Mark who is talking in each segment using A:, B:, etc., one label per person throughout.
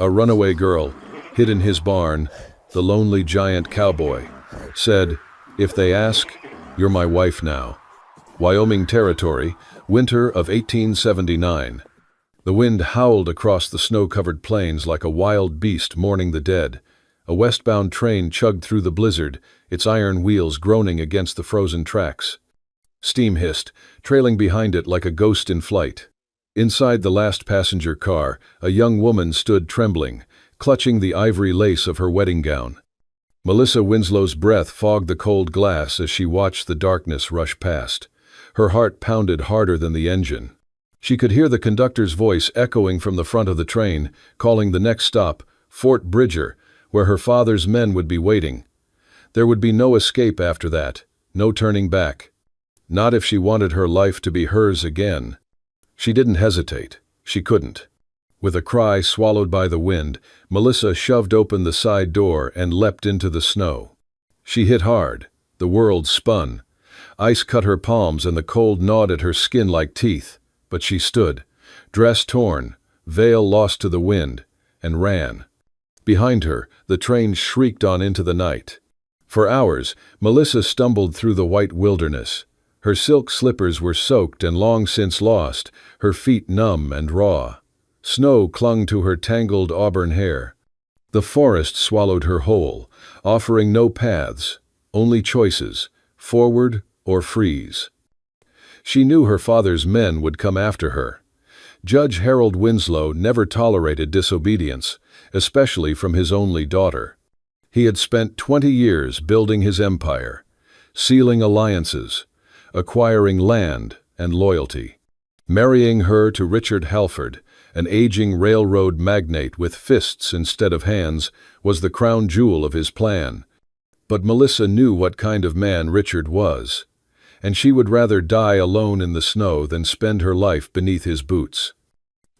A: A runaway girl, hid in his barn, the lonely giant cowboy, said, "If they ask, you're my wife now." Wyoming Territory, winter of 1879. The wind howled across the snow-covered plains like a wild beast mourning the dead. A westbound train chugged through the blizzard, its iron wheels groaning against the frozen tracks. Steam hissed, trailing behind it like a ghost in flight. Inside the last passenger car, a young woman stood trembling, clutching the ivory lace of her wedding gown. Melissa Winslow's breath fogged the cold glass as she watched the darkness rush past. Her heart pounded harder than the engine. She could hear the conductor's voice echoing from the front of the train, calling the next stop, Fort Bridger, where her father's men would be waiting. There would be no escape after that, no turning back. Not if she wanted her life to be hers again. She didn't hesitate. She couldn't. With a cry swallowed by the wind, Melissa shoved open the side door and leapt into the snow. She hit hard. The world spun. Ice cut her palms and the cold gnawed at her skin like teeth. But she stood, dress torn, veil lost to the wind, and ran. Behind her, the train shrieked on into the night. For hours, Melissa stumbled through the white wilderness. Her silk slippers were soaked and long since lost, her feet numb and raw. Snow clung to her tangled auburn hair. The forest swallowed her whole, offering no paths, only choices, forward or freeze. She knew her father's men would come after her. Judge Harold Winslow never tolerated disobedience, especially from his only daughter. He had spent 20 years building his empire, sealing alliances, acquiring land and loyalty. Marrying her to Richard Halford, an aging railroad magnate with fists instead of hands, was the crown jewel of his plan. But Melissa knew what kind of man Richard was, and she would rather die alone in the snow than spend her life beneath his boots.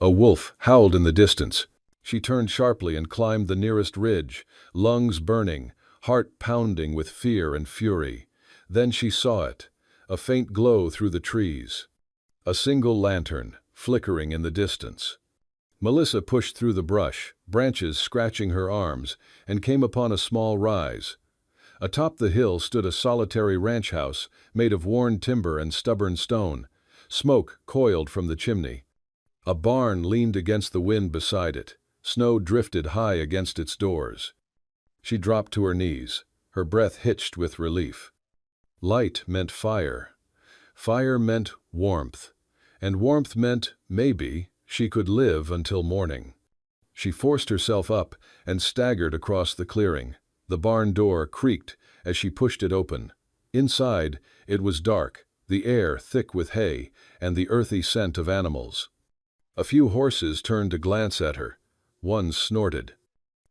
A: A wolf howled in the distance. She turned sharply and climbed the nearest ridge, lungs burning, heart pounding with fear and fury. Then she saw it, a faint glow through the trees. A single lantern, flickering in the distance. Melissa pushed through the brush, branches scratching her arms, and came upon a small rise. Atop the hill stood a solitary ranch house made of worn timber and stubborn stone. Smoke coiled from the chimney. A barn leaned against the wind beside it. Snow drifted high against its doors. She dropped to her knees, her breath hitched with relief. Light meant fire. Fire meant warmth. And warmth meant, maybe, she could live until morning. She forced herself up and staggered across the clearing. The barn door creaked as she pushed it open. Inside, it was dark, the air thick with hay and the earthy scent of animals. A few horses turned to glance at her. One snorted.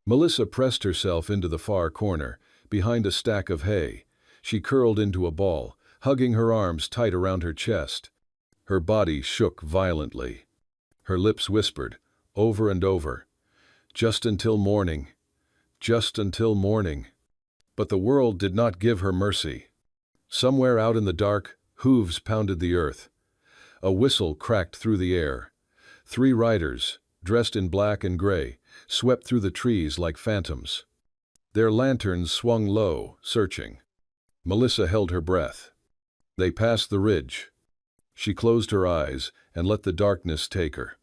A: Melissa pressed herself into the far corner, behind a stack of hay. She curled into a ball, hugging her arms tight around her chest. Her body shook violently. Her lips whispered, over and over, "Just until morning. Just until morning." But the world did not give her mercy. Somewhere out in the dark, hooves pounded the earth. A whistle cracked through the air. 3 riders, dressed in black and gray, swept through the trees like phantoms. Their lanterns swung low, searching. Melissa held her breath. They passed the ridge. She closed her eyes and let the darkness take her.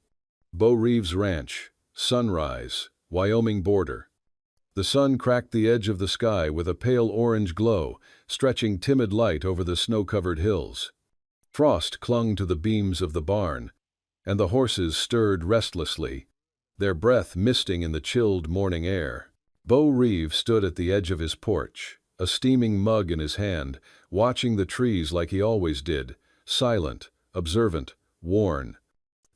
A: Bo Reeves Ranch, sunrise, Wyoming border. The sun cracked the edge of the sky with a pale orange glow, stretching timid light over the snow-covered hills. Frost clung to the beams of the barn, and the horses stirred restlessly, their breath misting in the chilled morning air. Bo Reeves stood at the edge of his porch, a steaming mug in his hand, watching the trees like he always did, silent, observant, worn.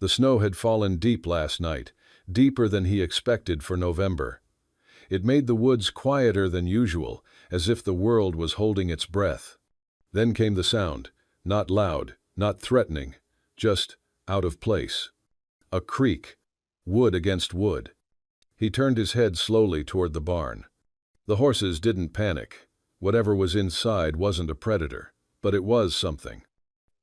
A: The snow had fallen deep last night, deeper than he expected for November. It made the woods quieter than usual, as if the world was holding its breath. Then came the sound, not loud, not threatening, just out of place. A creak, wood against wood. He turned his head slowly toward the barn. The horses didn't panic. Whatever was inside wasn't a predator, but it was something.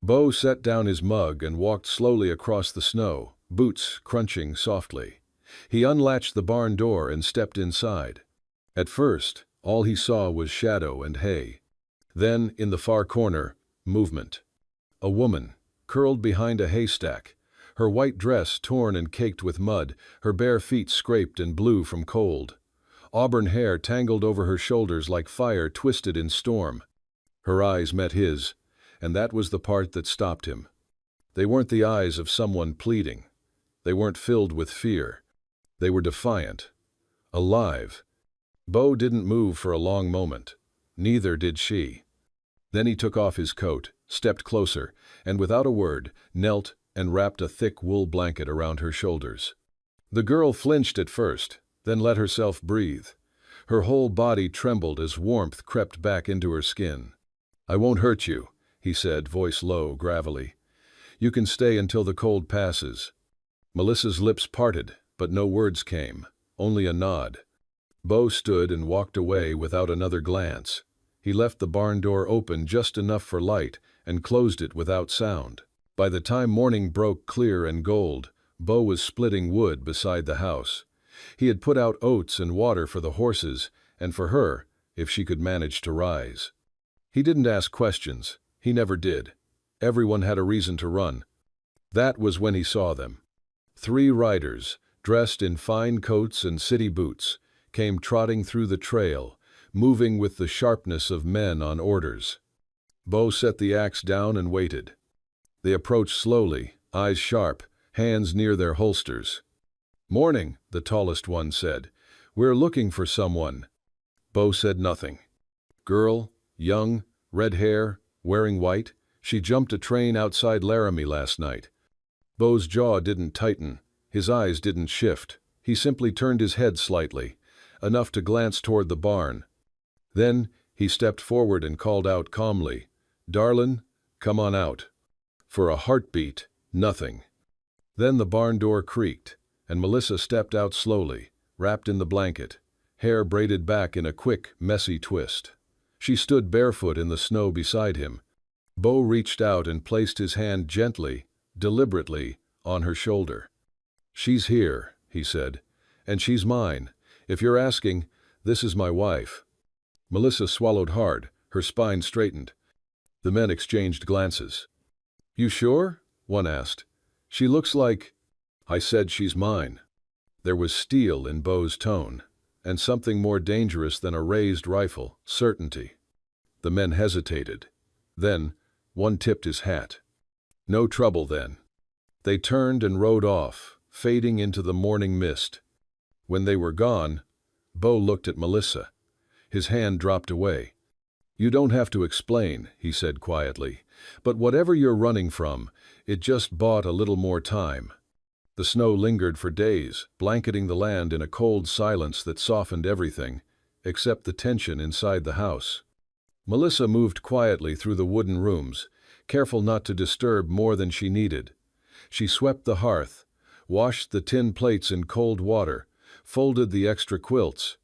A: Bo set down his mug and walked slowly across the snow, boots crunching softly. He unlatched the barn door and stepped inside. At first, all he saw was shadow and hay. Then, in the far corner, movement. A woman, curled behind a haystack, her white dress torn and caked with mud, her bare feet scraped and blue from cold. Auburn hair tangled over her shoulders like fire twisted in storm. Her eyes met his, and that was the part that stopped him. They weren't the eyes of someone pleading. They weren't filled with fear. They were defiant. Alive. Bo didn't move for a long moment. Neither did she. Then he took off his coat, stepped closer, and without a word, knelt and wrapped a thick wool blanket around her shoulders. The girl flinched at first, then let herself breathe. Her whole body trembled as warmth crept back into her skin. "I won't hurt you," he said, voice low, gravelly. "You can stay until the cold passes." Melissa's lips parted, but no words came, only a nod. Bo stood and walked away without another glance. He left the barn door open just enough for light and closed it without sound. By the time morning broke clear and gold, Bo was splitting wood beside the house. He had put out oats and water for the horses, and for her, if she could manage to rise. He didn't ask questions. He never did. Everyone had a reason to run. That was when he saw them. 3 riders, dressed in fine coats and city boots, came trotting through the trail, moving with the sharpness of men on orders. Bo set the axe down and waited. They approached slowly, eyes sharp, hands near their holsters. "Morning," the tallest one said. "We're looking for someone." Bo said nothing. "Girl, young, red hair, wearing white. She jumped a train outside Laramie last night." Bo's jaw didn't tighten. His eyes didn't shift. He simply turned his head slightly, enough to glance toward the barn. Then he stepped forward and called out calmly, "Darlin', come on out." For a heartbeat, nothing. Then the barn door creaked, and Melissa stepped out slowly, wrapped in the blanket, hair braided back in a quick, messy twist. She stood barefoot in the snow beside him. Bo reached out and placed his hand gently, deliberately, on her shoulder. "She's here," he said, "and she's mine. If you're asking, this is my wife." Melissa swallowed hard, her spine straightened. The men exchanged glances. "You sure?" one asked. "She looks like—" "I said she's mine." There was steel in Bo's tone, and something more dangerous than a raised rifle, certainty. The men hesitated. Then, one tipped his hat. No trouble then. They turned and rode off, fading into the morning mist. When they were gone, Bo looked at Melissa. His hand dropped away. "You don't have to explain," he said quietly, "but whatever you're running from, it just bought a little more time." The snow lingered for days, blanketing the land in a cold silence that softened everything, except the tension inside the house. Melissa moved quietly through the wooden rooms, careful not to disturb more than she needed. She swept the hearth, washed the tin plates in cold water, folded the extra quilts.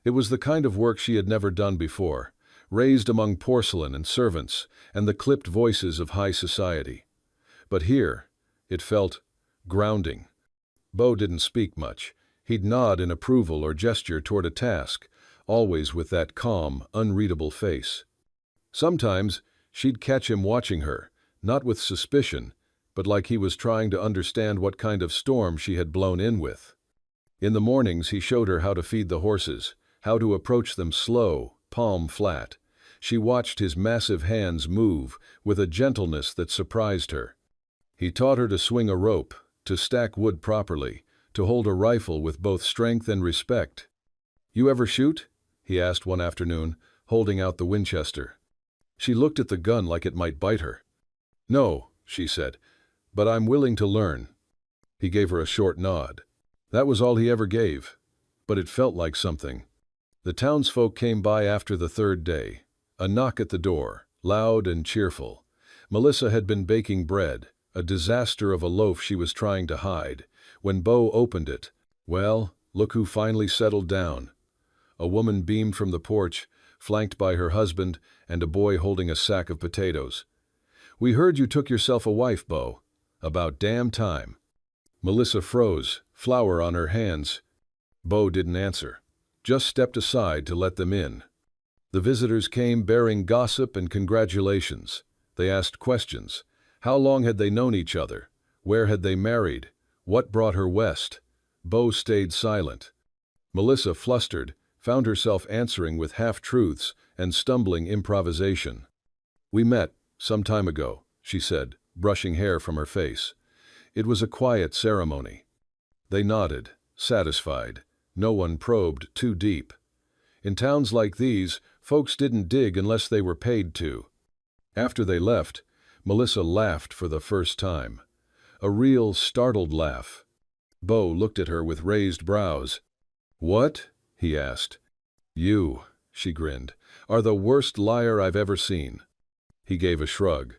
A: It was the kind of work she had never done before, raised among porcelain and servants and the clipped voices of high society. But here, it felt grounding. Bo didn't speak much. He'd nod in approval or gesture toward a task, always with that calm, unreadable face. Sometimes she'd catch him watching her, not with suspicion, but like he was trying to understand what kind of storm she had blown in with. In the mornings he showed her how to feed the horses, how to approach them slow, palm flat. She watched his massive hands move with a gentleness that surprised her. He taught her to swing a rope, to stack wood properly, to hold a rifle with both strength and respect. "You ever shoot?" he asked one afternoon, holding out the Winchester. She looked at the gun like it might bite her. "No," she said, "but I'm willing to learn." He gave her a short nod. That was all he ever gave, but it felt like something. The townsfolk came by after the third day. A knock at the door, loud and cheerful. Melissa had been baking bread, a disaster of a loaf she was trying to hide. When Bo opened it, well, look who finally settled down. A woman beamed from the porch, flanked by her husband and a boy holding a sack of potatoes. "We heard you took yourself a wife, Bo. About damn time." Melissa froze, flour on her hands. Bo didn't answer, just stepped aside to let them in. The visitors came bearing gossip and congratulations. They asked questions. How long had they known each other? Where had they married? What brought her west? Bo stayed silent. Melissa, flustered, found herself answering with half-truths and stumbling improvisation. "We met, some time ago," she said, brushing hair from her face. It was a quiet ceremony. They nodded, satisfied. No one probed too deep. In towns like these, folks didn't dig unless they were paid to. After they left, Melissa laughed for the first time. A real, startled laugh. Bo looked at her with raised brows. "What?" he asked. "You," she grinned, "are the worst liar I've ever seen." He gave a shrug.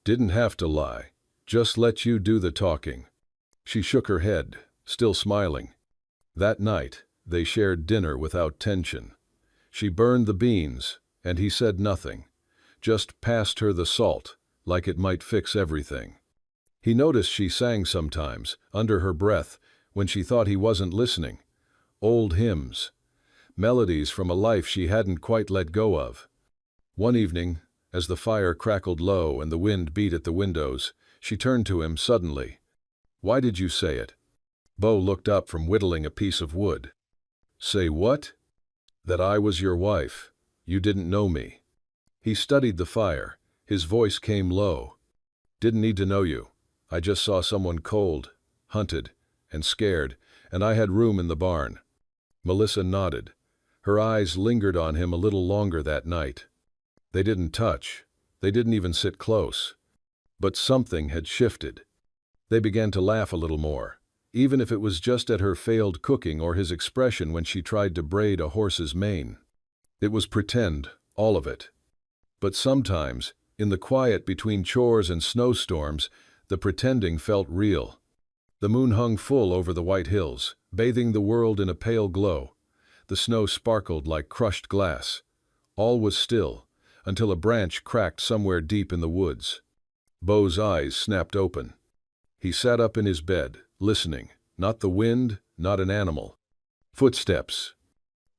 A: "Didn't have to lie. Just let you do the talking." She shook her head, still smiling. That night, they shared dinner without tension. She burned the beans, and he said nothing, just passed her the salt, like it might fix everything. He noticed she sang sometimes, under her breath, when she thought he wasn't listening. Old hymns. Melodies from a life she hadn't quite let go of. One evening, as the fire crackled low and the wind beat at the windows, she turned to him suddenly. "Why did you say it?" Bo looked up from whittling a piece of wood. "Say what?" "That I was your wife. You didn't know me." He studied the fire. His voice came low. "Didn't need to know you. I just saw someone cold, hunted, and scared, and I had room in the barn." Melissa nodded. Her eyes lingered on him a little longer that night. They didn't touch. They didn't even sit close. But something had shifted. They began to laugh a little more, even if it was just at her failed cooking or his expression when she tried to braid a horse's mane. It was pretend, all of it. But sometimes, in the quiet between chores and snowstorms, the pretending felt real. The moon hung full over the white hills, bathing the world in a pale glow. The snow sparkled like crushed glass. All was still, until a branch cracked somewhere deep in the woods. Bo's eyes snapped open. He sat up in his bed, listening. Not the wind, not an animal. Footsteps.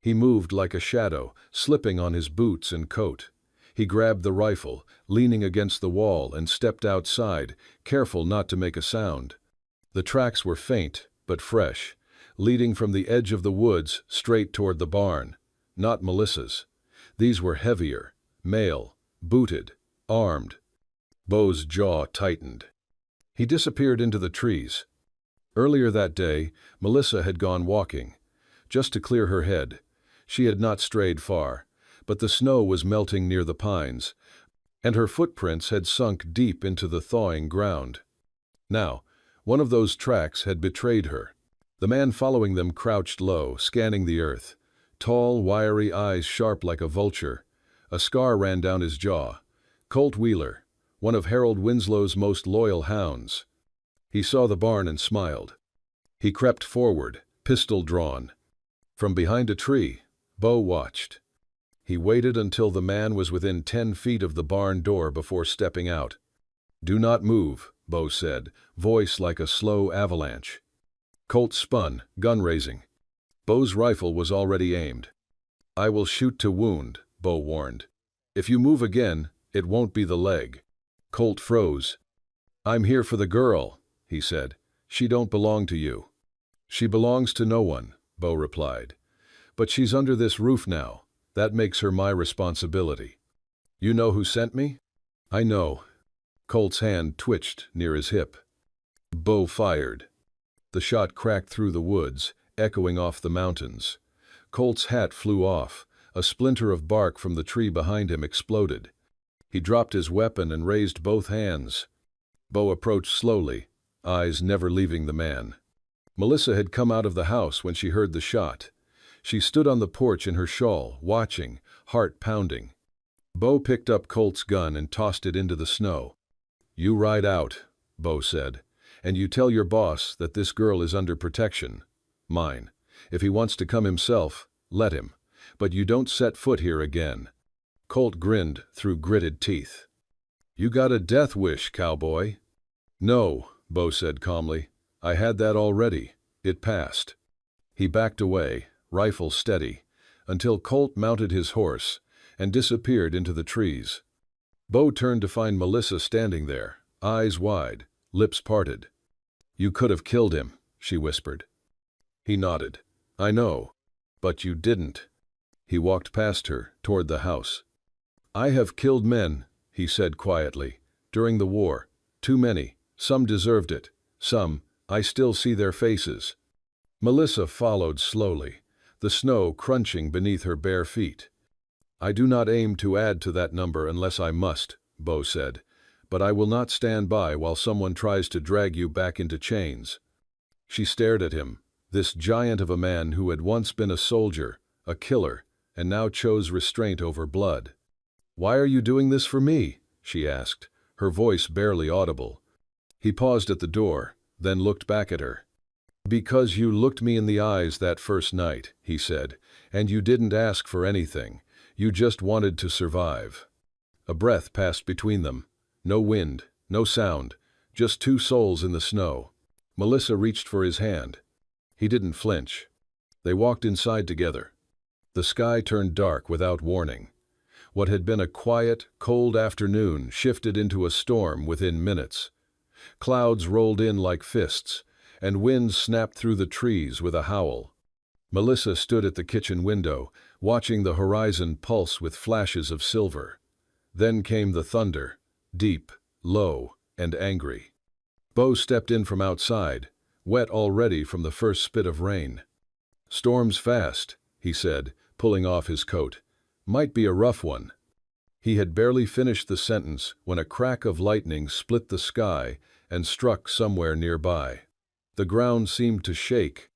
A: He moved like a shadow, slipping on his boots and coat. He grabbed the rifle, leaning against the wall, and stepped outside, careful not to make a sound. The tracks were faint, but fresh, leading from the edge of the woods straight toward the barn. Not Melissa's. These were heavier, male, booted, armed. Bo's jaw tightened. He disappeared into the trees. Earlier that day, Melissa had gone walking, just to clear her head. She had not strayed far, but the snow was melting near the pines, and her footprints had sunk deep into the thawing ground. Now, one of those tracks had betrayed her. The man following them crouched low, scanning the earth. Tall, wiry eyes sharp like a vulture. A scar ran down his jaw. Colt Wheeler, one of Harold Winslow's most loyal hounds. He saw the barn and smiled. He crept forward, pistol drawn. From behind a tree, Bo watched. He waited until the man was within 10 feet of the barn door before stepping out. "Do not move," Bo said, voice like a slow avalanche. Colt spun, gun raising. Bo's rifle was already aimed. "I will shoot to wound," Bo warned. "If you move again, it won't be the leg." Colt froze. "I'm here for the girl," he said. "She don't belong to you." "She belongs to no one," Bo replied. "But she's under this roof now. That makes her my responsibility." "You know who sent me?" "I know." Colt's hand twitched near his hip. Bo fired. The shot cracked through the woods, echoing off the mountains. Colt's hat flew off. A splinter of bark from the tree behind him exploded. He dropped his weapon and raised both hands. Bo approached slowly, eyes never leaving the man. Melissa had come out of the house when she heard the shot. She stood on the porch in her shawl, watching, heart pounding. Bo picked up Colt's gun and tossed it into the snow. "You ride out," Bo said, "and you tell your boss that this girl is under protection. Mine. If he wants to come himself, let him. But you don't set foot here again." Colt grinned through gritted teeth. "You got a death wish, cowboy?" "No," Bo said calmly. I had that already. It passed. He backed away, rifle steady, until Colt mounted his horse and disappeared into the trees. Bo turned to find Melissa standing there, eyes wide, lips parted. "You could have killed him," she whispered. He nodded. "I know. But you didn't." He walked past her, toward the house. "I have killed men," he said quietly, "during the war. Too many. Some deserved it. Some, I still see their faces." Melissa followed slowly, the snow crunching beneath her bare feet. "I do not aim to add to that number unless I must," Bo said, "but I will not stand by while someone tries to drag you back into chains." She stared at him, this giant of a man who had once been a soldier, a killer, and now chose restraint over blood. "Why are you doing this for me?" she asked, her voice barely audible. He paused at the door, then looked back at her. "Because you looked me in the eyes that first night," he said, "and you didn't ask for anything. You just wanted to survive." A breath passed between them. No wind, no sound, just two souls in the snow. Melissa reached for his hand. He didn't flinch. They walked inside together. The sky turned dark without warning. What had been a quiet, cold afternoon shifted into a storm within minutes. Clouds rolled in like fists, and wind snapped through the trees with a howl. Melissa stood at the kitchen window, watching the horizon pulse with flashes of silver. Then came the thunder, deep, low, and angry. Bo stepped in from outside, wet already from the first spit of rain. "Storm's fast," he said, pulling off his coat. "Might be a rough one." He had barely finished the sentence when a crack of lightning split the sky and struck somewhere nearby. The ground seemed to shake.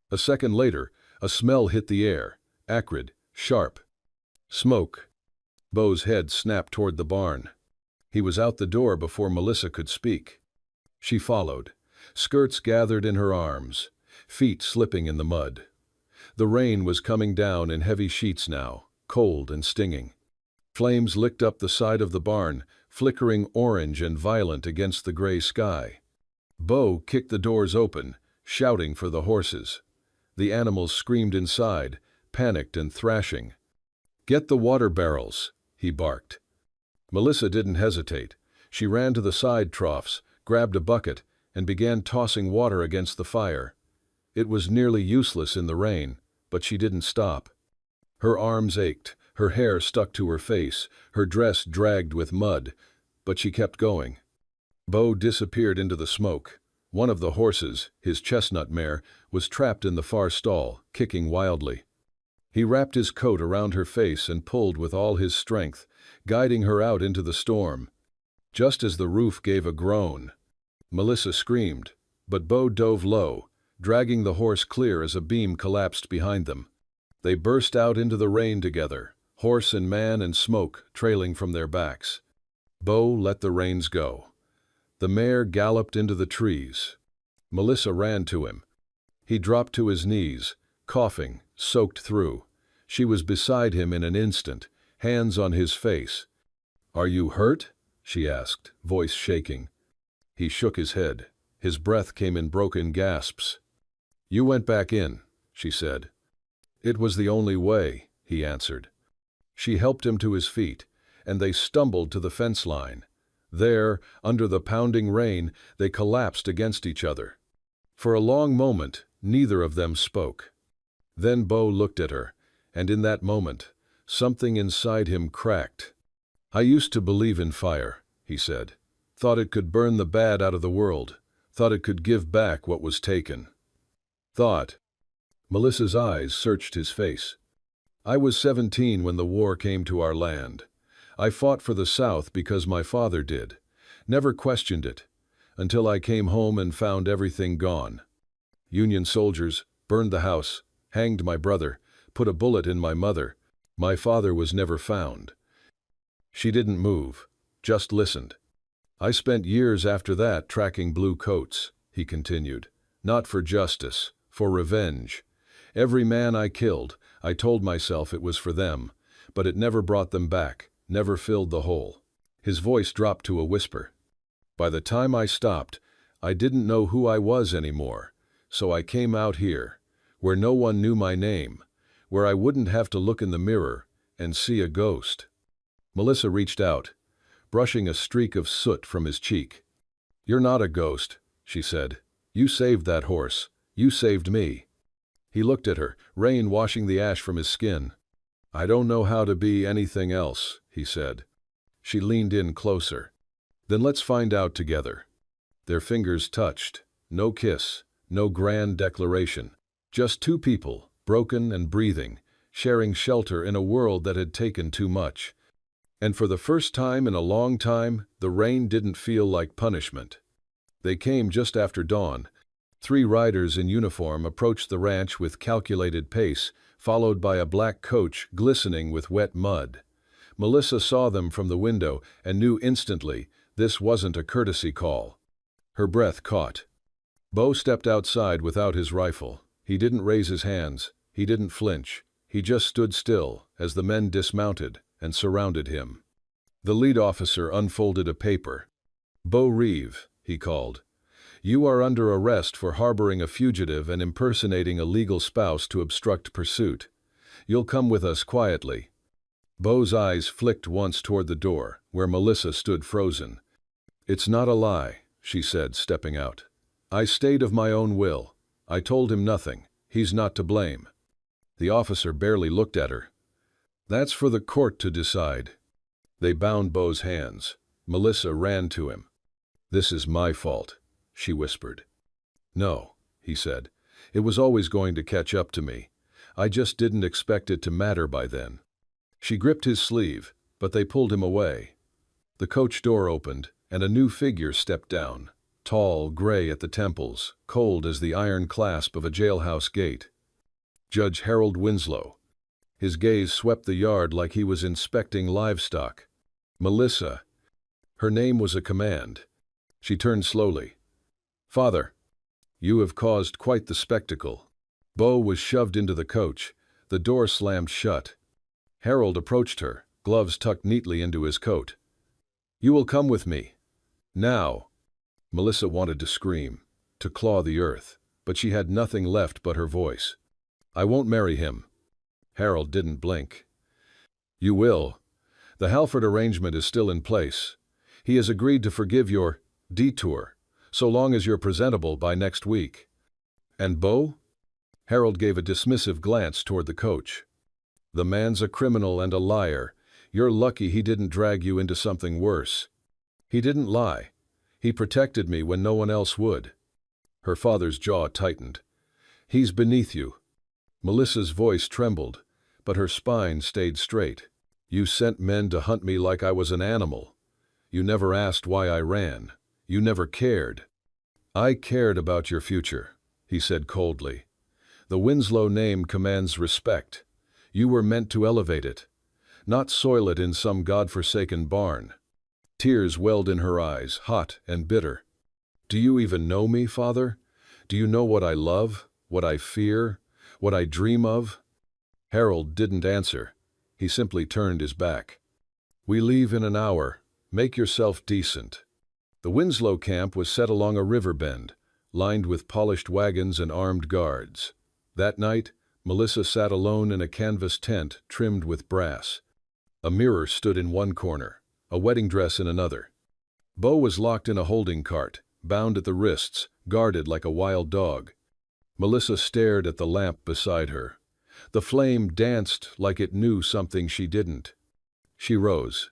A: A second later, a smell hit the air, acrid, sharp. Smoke. Bo's head snapped toward the barn. He was out the door before Melissa could speak. She followed, skirts gathered in her arms, feet slipping in the mud. The rain was coming down in heavy sheets now, cold and stinging. Flames licked up the side of the barn, flickering orange and violent against the gray sky. Bo kicked the doors open, shouting for the horses. The animals screamed inside, panicked and thrashing. "Get the water barrels," he barked. Melissa didn't hesitate. She ran to the side troughs, grabbed a bucket, and began tossing water against the fire. It was nearly useless in the rain, but she didn't stop. Her arms ached, her hair stuck to her face, her dress dragged with mud, but she kept going. Bo disappeared into the smoke. One of the horses, his chestnut mare, was trapped in the far stall, kicking wildly. He wrapped his coat around her face and pulled with all his strength, guiding her out into the storm. Just as the roof gave a groan, Melissa screamed, but Bo dove low, dragging the horse clear as a beam collapsed behind them. They burst out into the rain together, horse and man and smoke trailing from their backs. Bo let the reins go. The mare galloped into the trees. Melissa ran to him. He dropped to his knees, coughing, soaked through. She was beside him in an instant, hands on his face. "Are you hurt?" she asked, voice shaking. He shook his head. His breath came in broken gasps. "You went back in," she said. "It was the only way," he answered. She helped him to his feet, and they stumbled to the fence line. There, under the pounding rain, they collapsed against each other. For a long moment, neither of them spoke. Then Bo looked at her, and in that moment, something inside him cracked. "I used to believe in fire," he said. "Thought it could burn the bad out of the world. Thought it could give back what was taken." "Thought." Melissa's eyes searched his face. "I was 17 when the war came to our land. I fought for the South because my father did. Never questioned it, until I came home and found everything gone. Union soldiers burned the house, hanged my brother, put a bullet in my mother. My father was never found." She didn't move, just listened. "I spent years after that tracking blue coats," he continued. "Not for justice, for revenge. Every man I killed, I told myself it was for them, but it never brought them back, never filled the hole." His voice dropped to a whisper. "By the time I stopped, I didn't know who I was anymore, so I came out here, where no one knew my name, where I wouldn't have to look in the mirror and see a ghost." Melissa reached out, brushing a streak of soot from his cheek. "You're not a ghost," she said. "You saved that horse. You saved me." He looked at her, rain washing the ash from his skin. "I don't know how to be anything else," he said. She leaned in closer. "Then let's find out together." Their fingers touched. No kiss, no grand declaration. Just two people, broken and breathing, sharing shelter in a world that had taken too much. And for the first time in a long time, the rain didn't feel like punishment. They came just after dawn. 3 riders in uniform approached the ranch with calculated pace, followed by a black coach glistening with wet mud. Melissa saw them from the window and knew instantly this wasn't a courtesy call. Her breath caught. Bo stepped outside without his rifle. He didn't raise his hands. He didn't flinch. He just stood still as the men dismounted and surrounded him. The lead officer unfolded a paper. "Bo Reeve," he called. "You are under arrest for harboring a fugitive and impersonating a legal spouse to obstruct pursuit. You'll come with us quietly." Bo's eyes flicked once toward the door, where Melissa stood frozen. "It's not a lie," she said, stepping out. "I stayed of my own will. I told him nothing. He's not to blame." The officer barely looked at her. "That's for the court to decide." They bound Bo's hands. Melissa ran to him. "This is my fault," she whispered. "No," he said. "It was always going to catch up to me. I just didn't expect it to matter by then." She gripped his sleeve, but they pulled him away. The coach door opened, and a new figure stepped down, tall, gray at the temples, cold as the iron clasp of a jailhouse gate. Judge Harold Winslow. His gaze swept the yard like he was inspecting livestock. "Melissa." Her name was a command. She turned slowly. "Father, you have caused quite the spectacle." Bo was shoved into the coach. The door slammed shut. Harold approached her, gloves tucked neatly into his coat. "You will come with me. Now." Melissa wanted to scream, to claw the earth, but she had nothing left but her voice. "I won't marry him." Harold didn't blink. "You will. The Halford arrangement is still in place. He has agreed to forgive your detour, so long as you're presentable by next week." "And Bo?" Harold gave a dismissive glance toward the coach. "The man's a criminal and a liar. You're lucky he didn't drag you into something worse." "He didn't lie. He protected me when no one else would." Her father's jaw tightened. "He's beneath you." Melissa's voice trembled, but her spine stayed straight. "You sent men to hunt me like I was an animal. You never asked why I ran. You never cared." "I cared about your future," he said coldly. "The Winslow name commands respect. You were meant to elevate it, not soil it in some godforsaken barn." Tears welled in her eyes, hot and bitter. "Do you even know me, Father? Do you know what I love, what I fear, what I dream of?" Harold didn't answer. He simply turned his back. "We leave in an hour. Make yourself decent." The Winslow camp was set along a river bend, lined with polished wagons and armed guards. That night, Melissa sat alone in a canvas tent trimmed with brass. A mirror stood in one corner, a wedding dress in another. Bo was locked in a holding cart, bound at the wrists, guarded like a wild dog. Melissa stared at the lamp beside her. The flame danced like it knew something she didn't. She rose.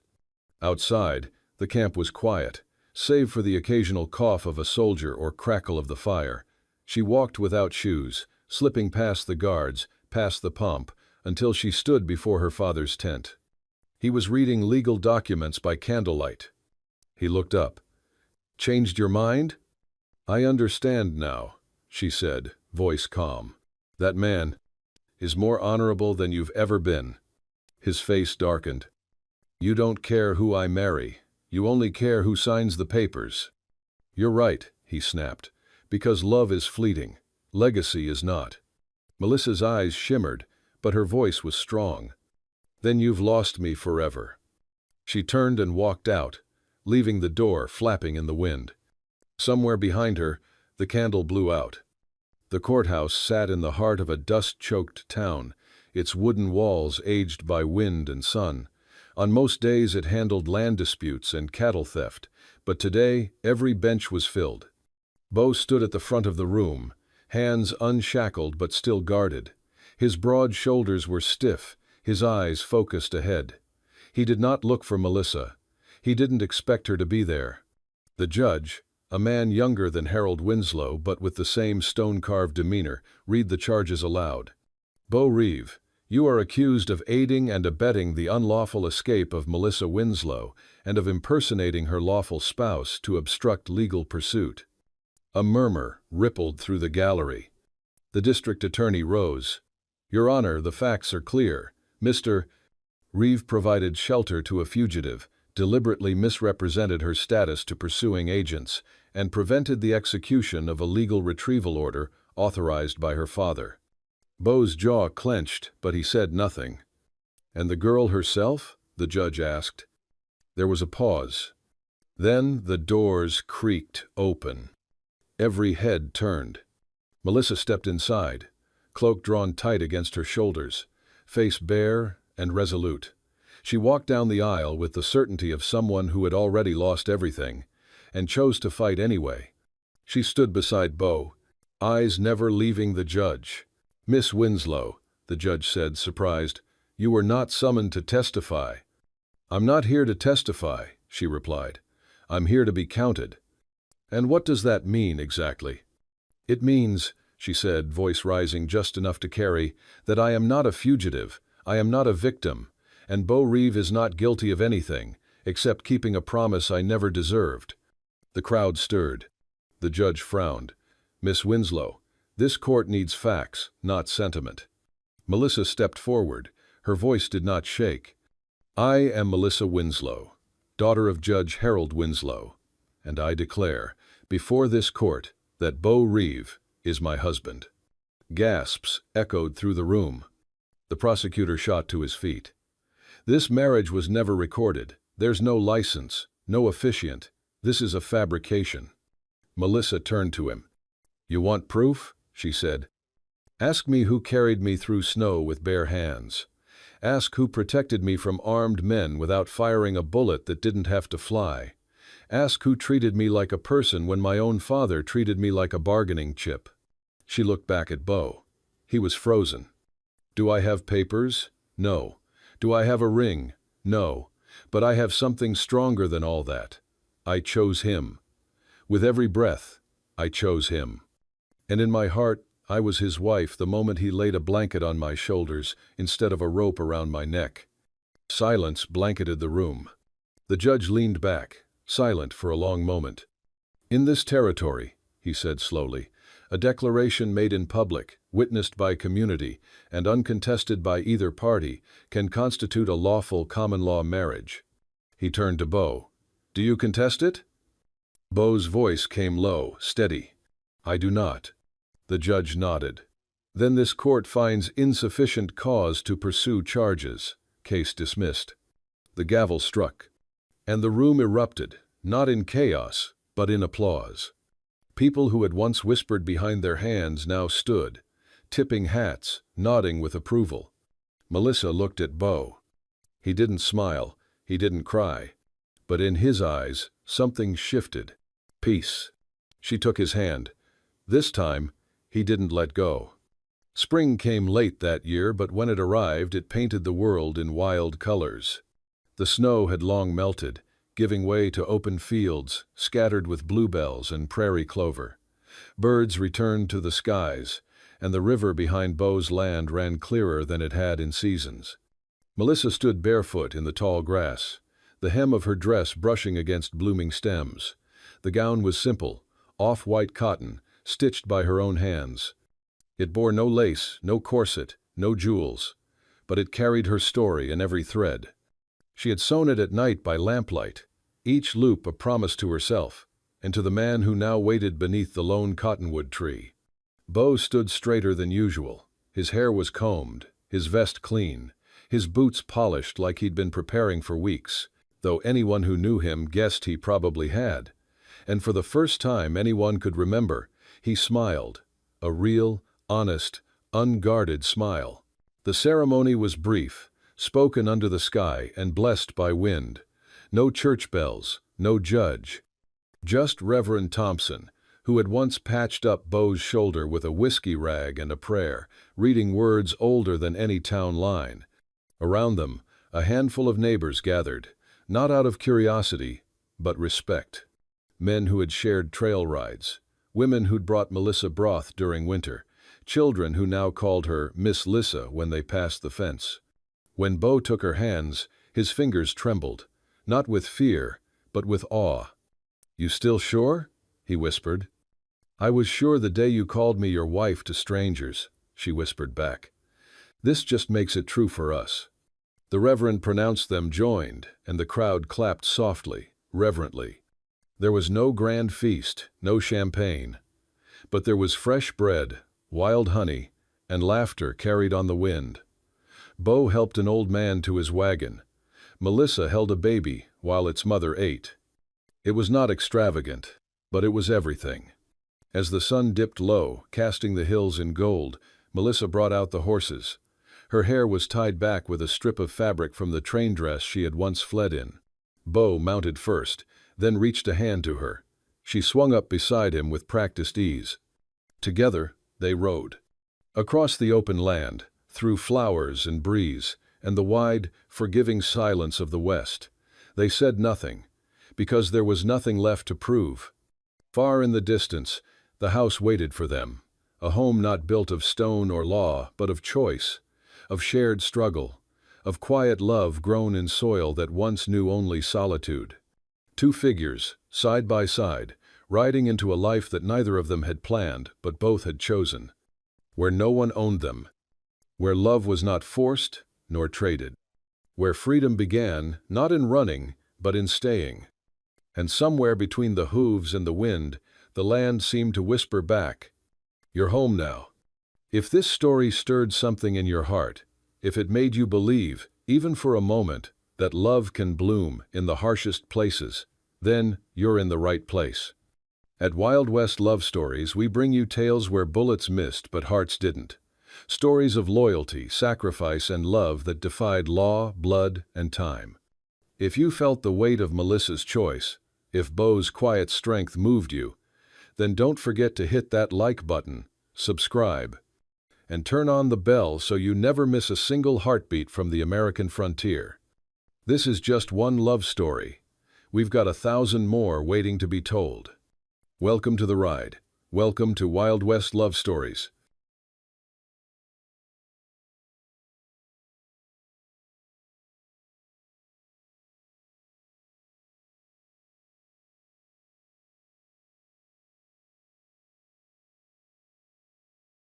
A: Outside, the camp was quiet, save for the occasional cough of a soldier or crackle of the fire. She walked without shoes, slipping past the guards, past the pump, until she stood before her father's tent. He was reading legal documents by candlelight. He looked up. "Changed your mind?" "I understand now," she said, voice calm. "That man is more honorable than you've ever been." His face darkened. "You don't care who I marry. You only care who signs the papers." "You're right," he snapped, "because love is fleeting. Legacy is not." Melissa's eyes shimmered, but her voice was strong. "Then you've lost me forever." She turned and walked out, leaving the door flapping in the wind. Somewhere behind her, the candle blew out. The courthouse sat in the heart of a dust-choked town, its wooden walls aged by wind and sun. On most days it handled land disputes and cattle theft, but today every bench was filled. Beau stood at the front of the room, hands unshackled but still guarded. His broad shoulders were stiff, his eyes focused ahead. He did not look for Melissa. He didn't expect her to be there. The judge, a man younger than Harold Winslow but with the same stone-carved demeanor, read the charges aloud. Beau Reeve, you are accused of aiding and abetting the unlawful escape of Melissa Winslow and of impersonating her lawful spouse to obstruct legal pursuit. A murmur rippled through the gallery. The district attorney rose. Your Honor, the facts are clear. Mr. Reeve provided shelter to a fugitive, deliberately misrepresented her status to pursuing agents, and prevented the execution of a legal retrieval order authorized by her father. Beau's jaw clenched, but he said nothing. And the girl herself? The judge asked. There was a pause. Then the doors creaked open. Every head turned. Melissa stepped inside, cloak drawn tight against her shoulders, face bare and resolute. She walked down the aisle with the certainty of someone who had already lost everything, and chose to fight anyway. She stood beside Beau, eyes never leaving the judge. Miss Winslow, the judge said, surprised, you were not summoned to testify. I'm not here to testify, she replied. I'm here to be counted. And what does that mean exactly? It means, she said, voice rising just enough to carry, that I am not a fugitive, I am not a victim, and Beau Reeve is not guilty of anything, except keeping a promise I never deserved. The crowd stirred. The judge frowned. Miss Winslow, this court needs facts, not sentiment. Melissa stepped forward. Her voice did not shake. I am Melissa Winslow, daughter of Judge Harold Winslow, and I declare, before this court, that Beau Reeve is my husband. Gasps echoed through the room. The prosecutor shot to his feet. This marriage was never recorded. There's no license, no officiant. This is a fabrication. Melissa turned to him. You want proof? She said. Ask me who carried me through snow with bare hands. Ask who protected me from armed men without firing a bullet that didn't have to fly. Ask who treated me like a person when my own father treated me like a bargaining chip. She looked back at Beau. He was frozen. Do I have papers? No. Do I have a ring? No. But I have something stronger than all that. I chose him. With every breath, I chose him. And in my heart, I was his wife the moment he laid a blanket on my shoulders instead of a rope around my neck. Silence blanketed the room. The judge leaned back, silent for a long moment. In this territory, he said slowly, a declaration made in public, witnessed by community, and uncontested by either party, can constitute a lawful common-law marriage. He turned to Beau. Do you contest it? Beau's voice came low, steady. I do not. The judge nodded. Then this court finds insufficient cause to pursue charges. Case dismissed. The gavel struck. And the room erupted, not in chaos, but in applause. People who had once whispered behind their hands now stood, tipping hats, nodding with approval. Melissa looked at Beau. He didn't smile, he didn't cry. But in his eyes, something shifted. Peace. She took his hand. This time, he didn't let go. Spring came late that year, but when it arrived, it painted the world in wild colors. The snow had long melted, giving way to open fields, scattered with bluebells and prairie clover. Birds returned to the skies, and the river behind Beau's land ran clearer than it had in seasons. Melissa stood barefoot in the tall grass, the hem of her dress brushing against blooming stems. The gown was simple, off-white cotton, stitched by her own hands. It bore no lace, no corset, no jewels, but it carried her story in every thread. She had sewn it at night by lamplight, each loop a promise to herself, and to the man who now waited beneath the lone cottonwood tree. Beau stood straighter than usual. His hair was combed, his vest clean, his boots polished like he'd been preparing for weeks, though anyone who knew him guessed he probably had. and for the first time anyone could remember, he smiled. A real, honest, unguarded smile. The ceremony was brief, spoken under the sky and blessed by wind. No church bells, no judge. Just Reverend Thompson, who had once patched up Beau's shoulder with a whiskey rag and a prayer, reading words older than any town line. Around them, a handful of neighbors gathered, not out of curiosity, but respect. Men who had shared trail rides, women who'd brought Melissa broth during winter, children who now called her Miss Lissa when they passed the fence. When Beau took her hands, his fingers trembled, not with fear, but with awe. "You still sure?" he whispered. "I was sure the day you called me your wife to strangers," she whispered back. "This just makes it true for us." The Reverend pronounced them joined, and the crowd clapped softly, reverently. There was no grand feast, no champagne, but there was fresh bread, wild honey, and laughter carried on the wind. Beau helped an old man to his wagon. Melissa held a baby while its mother ate. It was not extravagant, but it was everything. As the sun dipped low, casting the hills in gold, Melissa brought out the horses. Her hair was tied back with a strip of fabric from the train dress she had once fled in. Beau mounted first, then reached a hand to her. She swung up beside him with practiced ease. Together, they rode. Across the open land, through flowers and breeze, and the wide, forgiving silence of the West. They said nothing, because there was nothing left to prove. Far in the distance, the house waited for them, a home not built of stone or law, but of choice, of shared struggle, of quiet love grown in soil that once knew only solitude. Two figures, side by side, riding into a life that neither of them had planned, but both had chosen. Where no one owned them. Where love was not forced, nor traded. Where freedom began, not in running, but in staying. And somewhere between the hooves and the wind, the land seemed to whisper back, "You're home now." If this story stirred something in your heart, if it made you believe, even for a moment, that love can bloom in the harshest places, then you're in the right place. At Wild West Love Stories, we bring you tales where bullets missed but hearts didn't. Stories of loyalty, sacrifice, and love that defied law, blood, and time. If you felt the weight of Melissa's choice, if Beau's quiet strength moved you, then don't forget to hit that like button, subscribe, and turn on the bell so you never miss a single heartbeat from the American frontier. This is just one love story. We've got 1,000 more waiting to be told. Welcome to the ride. Welcome to Wild West Love Stories.